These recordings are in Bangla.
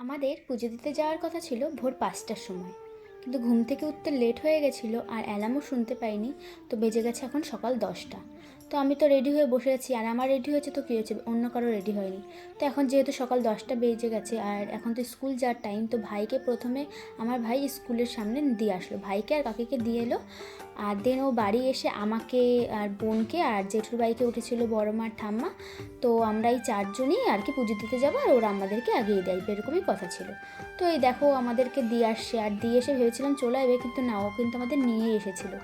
আমাদের পুজো দিতে যাওয়ার কথা ছিল ভোর 5টার সময়, কিন্তু ঘুম থেকে উঠতে লেট হয়ে গেছিলো আর অ্যালার্মও শুনতে পাইনি। তো বেজে গেছে এখন সকাল 10টা। তো আমি তো রেডি হয়ে বসে আছি, আর আমার রেডি হয়েছে তো কী হয়েছে, অন্য কারো রেডি হয়নি। তো এখন যেহেতু সকাল 10টা বেজে গেছে আর এখন তো স্কুল যাওয়ার টাইম, তো ভাইকে প্রথমে আমার ভাই স্কুলের সামনে দিয়ে আসলো, ভাইকে আর কাকিকে দিয়ে এলো। আর দেন ও বাড়ি এসে আমাকে আর বোনকে আর জেঠুর বাইকে উঠেছিল বড় মার ঠাম্মা। তো আমরা এই চারজনই আর কি পুজো দিতে যাবো, আর ওরা আমাদেরকে আগিয়ে দেয়, এরকমই কথা ছিল। তো এই দেখো আমাদেরকে দিয়ে আসছে, আর দিয়ে এসে ভেবেছিলাম চলে আসবে, কিন্তু না, ও কিন্তু আমাদের নিয়ে এসেছিলো।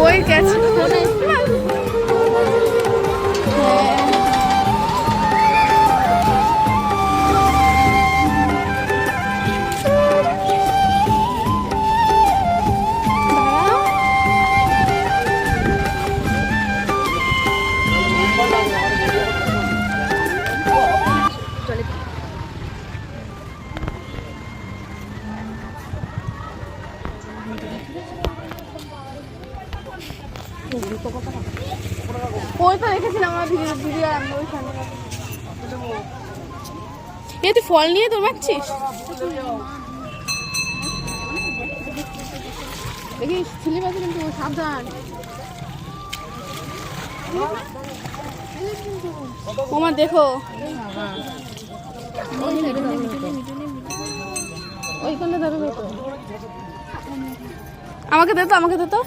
ওই গেছে ওই তো রেখেছিলাম আমার ভিডিও আর আমি ওইখানে। এ তুই ফল নিয়ে দৌড়াচ্ছিস, দেখিস ছেলে বাজে কিন্তু সাবধান। ওমা দেখো ওইখানে ধরো, আমাকে দে তো, আমাকে দে তো।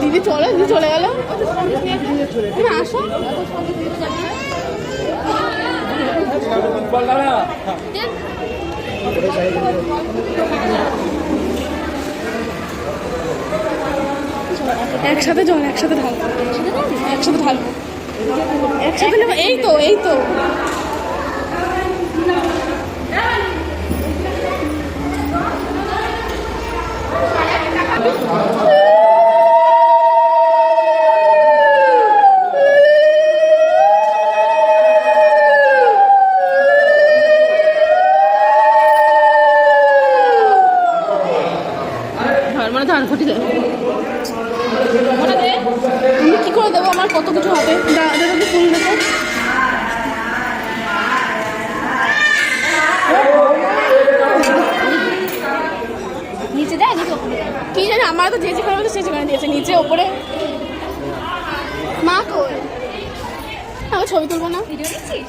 দিদি চলে, দিদি চলে গেল। আসো একসাথে জল, একসাথে ঢালবো, একসাথে ঢালবো, একসাথে নেবো। এই তো, এই তো মানে ধান ঘটি দেয়। আমি কি করে দেবো, আমার কত কিছু হবে। দাদা ফুল দেবো, নিচে দেয় কি জানি, আমার তো যে যেখানে বলছে সে যেখানে দিয়েছে, নিচে ওপরে। মা কই, আমার ছবি তুলবো না, ভিডিও দিচ্ছিস?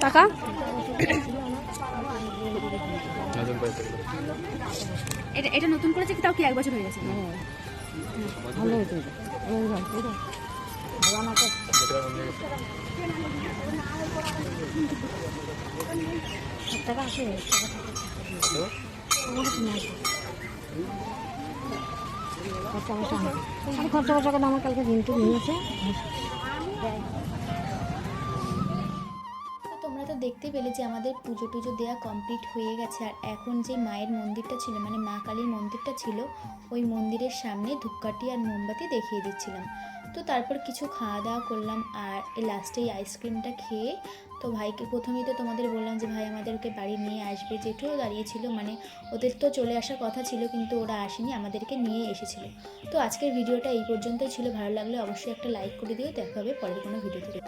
টাকা এটা নতুন করেছে কি, তাও কি 1 বছর হয়ে গেছে? খরচা টাকা আমার কালকে কিন্তু নিয়েছে। তোমরা তো দেখতে পেলে যে আমাদের পুজো টুজো দেওয়া কমপ্লিট হয়ে গেছে। আর এখন যে মায়ের মন্দিরটা ছিল, মানে মা কালীর মন্দিরটা ছিল, ওই মন্দিরের সামনে ধূপকাঠি আর মোমবাতি দেখিয়ে দিচ্ছিলাম। তো তারপর কিছু খাওয়া দাওয়া করলাম, আর লাস্টে এই আইসক্রিমটা খেয়ে তো ভাইকে প্রথমেই তো তোমাদের বললাম যে ভাই আমাদেরকে বাড়ি নিয়ে আসবে, জেঠুও দাঁড়িয়েছিল, মানে ওদের তো চলে আসার কথা ছিল কিন্তু ওরা আসেনি, আমাদেরকে নিয়ে এসেছিল। তো আজকের ভিডিওটা এই পর্যন্তই ছিল। ভালো লাগলে অবশ্যই একটা লাইক করে দিও। দেখা হবে পরের কোনো ভিডিওতে।